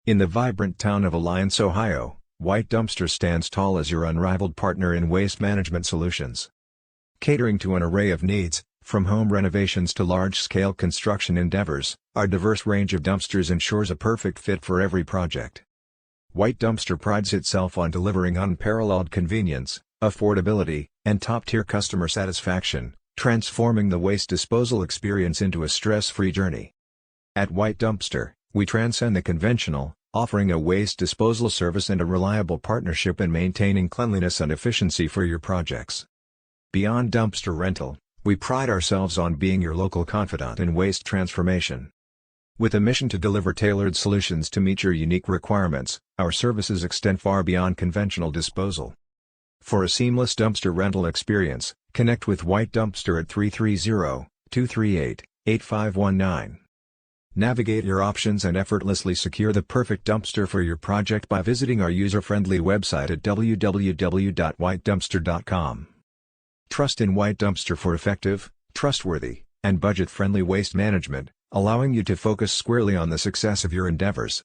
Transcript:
In the vibrant town of Alliance, Ohio, White Dumpster stands tall as your unrivaled partner in waste management solutions. Catering to an array of needs, from home renovations to large-scale construction endeavors, our diverse range of dumpsters ensures a perfect fit for every project. White Dumpster prides itself on delivering unparalleled convenience, affordability, and top-tier customer satisfaction, transforming the waste disposal experience into a stress-free journey. At White Dumpster, we transcend the conventional, offering a waste disposal service and a reliable partnership in maintaining cleanliness and efficiency for your projects. Beyond dumpster rental, we pride ourselves on being your local confidant in waste transformation. With a mission to deliver tailored solutions to meet your unique requirements, our services extend far beyond conventional disposal. For a seamless dumpster rental experience, connect with White Dumpster at 330-238-8519. Navigate your options and effortlessly secure the perfect dumpster for your project by visiting our user-friendly website at www.whitedumpster.com. Trust in White Dumpster for effective, trustworthy, and budget-friendly waste management, allowing you to focus squarely on the success of your endeavors.